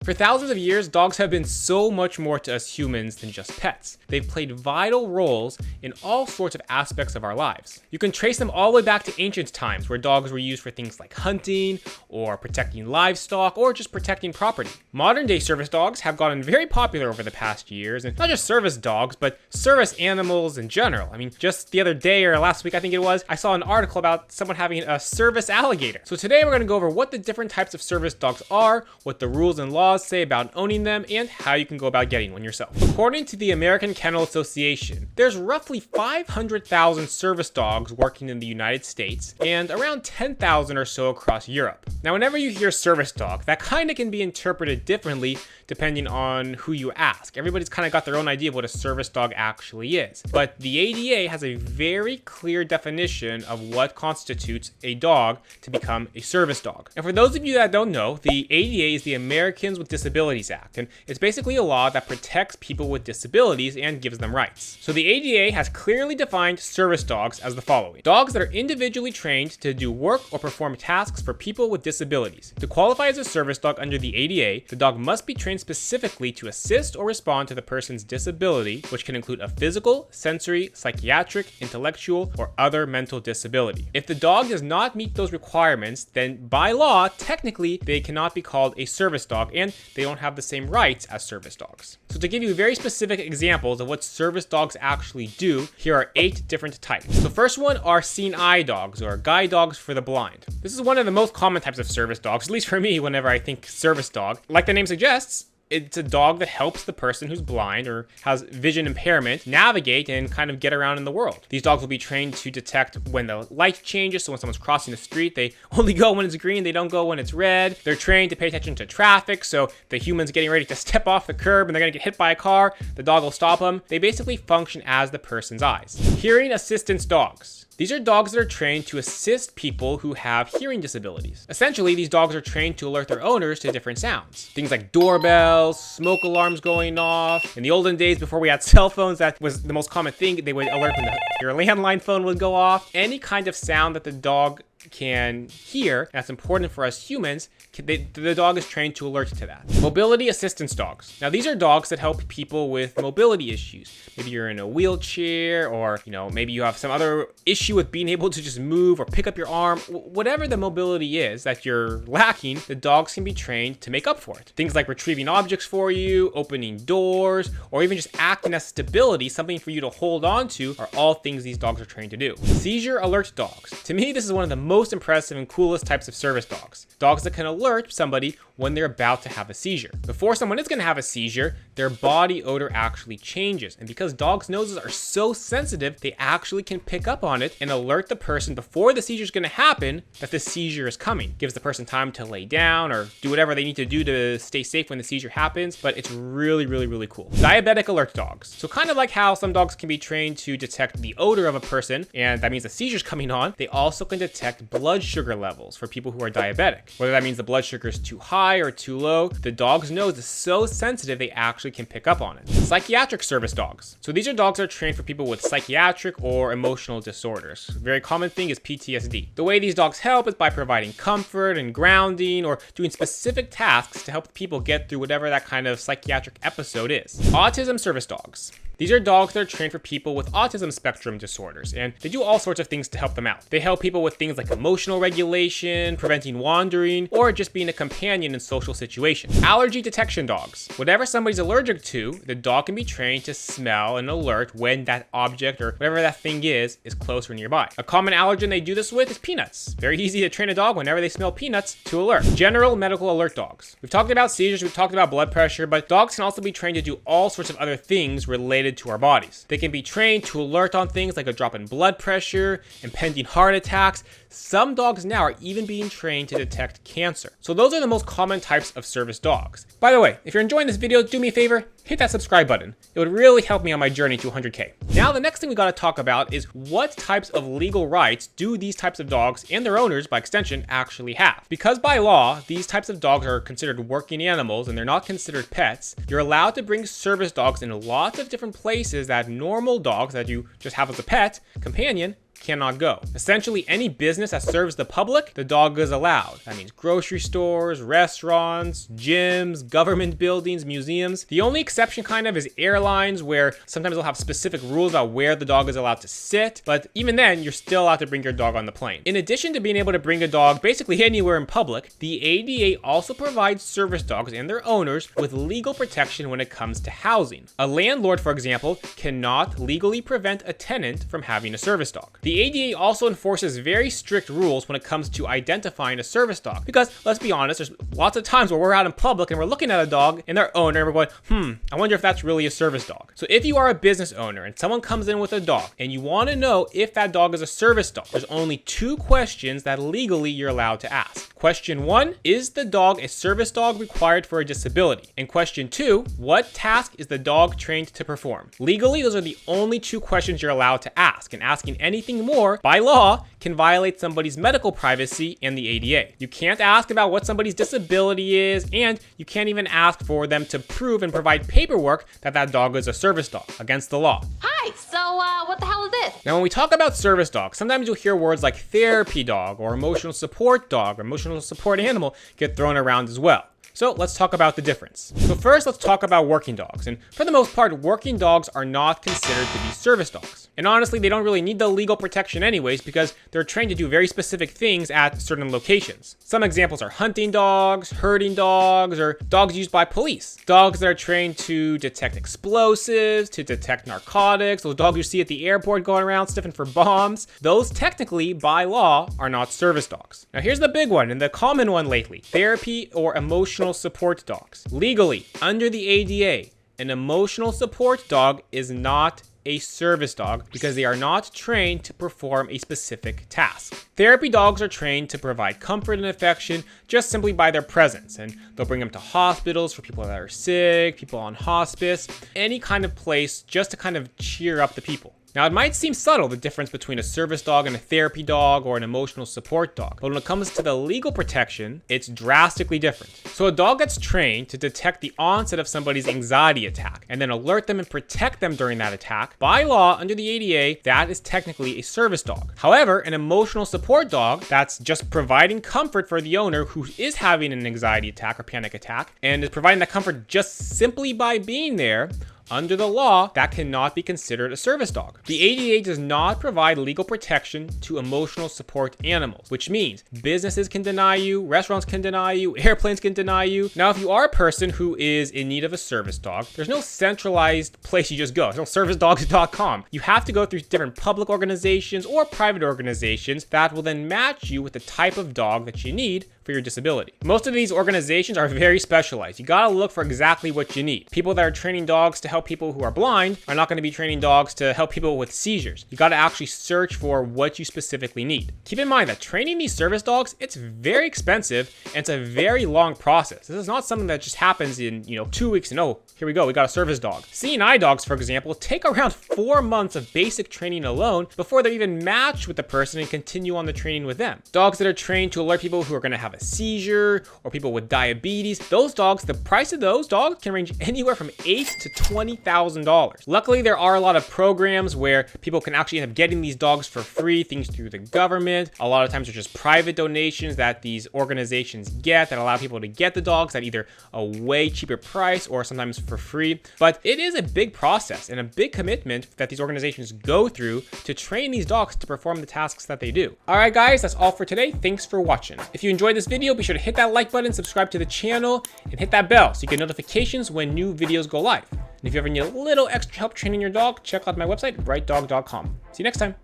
For thousands of years, dogs have been so much more to us humans than just pets. They've played vital roles in all sorts of aspects of our lives. You can trace them all the way back to ancient times, where dogs were used for things like hunting, or protecting livestock, or just protecting property. Modern day service dogs have gotten very popular over the past years, and not just service dogs, but service animals in general. I mean, just the other day or last week, I think it was, I saw an article about someone having a service alligator. So today we're going to go over what the different types of service dogs are, what the rules and laws say about owning them, and how you can go about getting one yourself. According to the American Kennel Association, there's roughly 500,000 service dogs working in the United States and around 10,000 or so across Europe. Now, whenever you hear service dog, that kind of can be interpreted differently depending on who you ask. Everybody's kind of got their own idea of what a service dog actually is. But the ADA has a very clear definition of what constitutes a dog to become a service dog. And for those of you that don't know, the ADA is the Americans with Disabilities Act, and it's basically a law that protects people with disabilities and gives them rights. So the ADA has clearly defined service dogs as the following: dogs that are individually trained to do work or perform tasks for people with disabilities. To qualify as a service dog under the ADA, the dog must be trained specifically to assist or respond to the person's disability, which can include a physical, sensory, psychiatric, intellectual, or other mental disability. If the dog does not meet those requirements, then by law, technically, they cannot be called a service dog, and they don't have the same rights as service dogs. So to give you very specific examples of what service dogs actually do, here are 8 different types. The first one are seeing eye dogs, or guide dogs for the blind. This is one of the most common types of service dogs, at least for me whenever I think service dog. Like the name suggests, it's a dog that helps the person who's blind or has vision impairment navigate and kind of get around in the world. These dogs will be trained to detect when the light changes, so when someone's crossing the street, they only go when it's green, they don't go when it's red. They're trained to pay attention to traffic, so the human's getting ready to step off the curb and they're gonna get hit by a car, the dog will stop them. They basically function as the person's eyes. Hearing assistance dogs. These are dogs that are trained to assist people who have hearing disabilities. Essentially, these dogs are trained to alert their owners to different sounds. Things like doorbells, smoke alarms going off. In the olden days, before we had cell phones, that was the most common thing. They would alert when your landline phone would go off. Any kind of sound that the dog can hear, that's important for us humans, the dog is trained to alert to that. Mobility assistance dogs. Now, these are dogs that help people with mobility issues. Maybe you're in a wheelchair, or maybe you have some other issue with being able to just move or pick up your arm. Whatever the mobility is that you're lacking, the dogs can be trained to make up for it. Things like retrieving objects for you, opening doors, or even just acting as stability, something for you to hold on to, are all things these dogs are trained to do. Seizure alert dogs. To me, this is one of the most impressive and coolest types of service dogs. Dogs that can alert somebody when they're about to have a seizure. Before someone is going to have a seizure, their body odor actually changes. And because dogs' noses are so sensitive, they actually can pick up on it and alert the person before the seizure is going to happen that the seizure is coming. Gives the person time to lay down or do whatever they need to do to stay safe when the seizure happens. But it's really, really, really cool. Diabetic alert dogs. So kind of like how some dogs can be trained to detect the odor of a person, and that means the seizure's coming on, they also can detect blood sugar levels for people who are diabetic. Whether that means the blood sugar is too high or too low, the dog's nose is so sensitive they actually can pick up on it. Psychiatric service dogs. So these are dogs that are trained for people with psychiatric or emotional disorders. A very common thing is PTSD. The way these dogs help is by providing comfort and grounding, or doing specific tasks to help people get through whatever that kind of psychiatric episode is. Autism service dogs. These are dogs that are trained for people with autism spectrum disorders, and they do all sorts of things to help them out. They help people with things like emotional regulation, preventing wandering, or just being a companion in social situations. Allergy detection dogs. Whatever somebody's allergic to, the dog can be trained to smell and alert when that object or whatever that thing is close or nearby. A common allergen they do this with is peanuts. Very easy to train a dog whenever they smell peanuts to alert. General medical alert dogs. We've talked about seizures, we've talked about blood pressure, but dogs can also be trained to do all sorts of other things related to our bodies. They can be trained to alert on things like a drop in blood pressure, impending heart attacks. Some dogs now are even being trained to detect cancer. So those are the most common types of service dogs. By the way, if you're enjoying this video, do me a favor, hit that subscribe button. It would really help me on my journey to 100K. Now, the next thing we got to talk about is what types of legal rights do these types of dogs and their owners, by extension, actually have. Because by law, these types of dogs are considered working animals and they're not considered pets, you're allowed to bring service dogs in lots of different places that normal dogs that you just have as a pet, companion, cannot go. Essentially, any business that serves the public, the dog is allowed. That means grocery stores, restaurants, gyms, government buildings, museums. The only exception kind of is airlines, where sometimes they'll have specific rules about where the dog is allowed to sit, but even then, you're still allowed to bring your dog on the plane. In addition to being able to bring a dog basically anywhere in public, the ADA also provides service dogs and their owners with legal protection when it comes to housing. A landlord, for example, cannot legally prevent a tenant from having a service dog. The ADA also enforces very strict rules when it comes to identifying a service dog, because let's be honest, there's lots of times where we're out in public and we're looking at a dog and their owner and we're going, I wonder if that's really a service dog. So if you are a business owner and someone comes in with a dog and you want to know if that dog is a service dog, there's only 2 questions that legally you're allowed to ask. Question 1, is the dog a service dog required for a disability? And question 2, what task is the dog trained to perform? Legally, those are the only 2 questions you're allowed to ask, and asking anything more, by law, can violate somebody's medical privacy and the ADA. You can't ask about what somebody's disability is, and you can't even ask for them to prove and provide paperwork that that dog is a service dog, against the law. Hi, so what the hell is this? Now, when we talk about service dogs, sometimes you'll hear words like therapy dog or emotional support dog or emotional support animal get thrown around as well. So let's talk about the difference. So first, let's talk about working dogs. And for the most part, working dogs are not considered to be service dogs. And honestly, they don't really need the legal protection anyways, because they're trained to do very specific things at certain locations. Some examples are hunting dogs, herding dogs, or dogs used by police. Dogs that are trained to detect explosives, to detect narcotics, those dogs you see at the airport going around sniffing for bombs. Those technically, by law, are not service dogs. Now here's the big one, and the common one lately: therapy or emotional support dogs. Legally, under the ADA, an emotional support dog is not a service dog because they are not trained to perform a specific task. Therapy dogs are trained to provide comfort and affection just simply by their presence, and they'll bring them to hospitals for people that are sick, people on hospice, any kind of place just to kind of cheer up the people. Now, it might seem subtle, the difference between a service dog and a therapy dog or an emotional support dog, but when it comes to the legal protection, it's drastically different. So a dog that's trained to detect the onset of somebody's anxiety attack and then alert them and protect them during that attack, by law, under the ADA, that is technically a service dog. However, an emotional support dog that's just providing comfort for the owner who is having an anxiety attack or panic attack and is providing that comfort just simply by being there, under the law, that cannot be considered a service dog. The ADA does not provide legal protection to emotional support animals, which means businesses can deny you, restaurants can deny you, airplanes can deny you. Now, if you are a person who is in need of a service dog, there's no centralized place you just go. There's no servicedogs.com. You have to go through different public organizations or private organizations that will then match you with the type of dog that you need for your disability. Most of these organizations are very specialized. You gotta look for exactly what you need. People that are training dogs to help people who are blind are not gonna be training dogs to help people with seizures. You gotta actually search for what you specifically need. Keep in mind that training these service dogs, it's very expensive and it's a very long process. This is not something that just happens in, 2 weeks and here we go, we got a service dog. Seeing-eye dogs, for example, take around 4 months of basic training alone before they're even matched with the person and continue on the training with them. Dogs that are trained to alert people who are gonna have a seizure or people with diabetes, those dogs, the price of those dogs can range anywhere from $8,000 to $20,000. Luckily, there are a lot of programs where people can actually end up getting these dogs for free, things through the government. A lot of times they're just private donations that these organizations get that allow people to get the dogs at either a way cheaper price or sometimes for free. But it is a big process and a big commitment that these organizations go through to train these dogs to perform the tasks that they do. All right, guys, that's all for today. Thanks for watching. If you enjoyed this video, be sure to hit that like button, subscribe to the channel, and hit that bell so you get notifications when new videos go live. And if you ever need a little extra help training your dog, check out my website, brightdog.com. See you next time.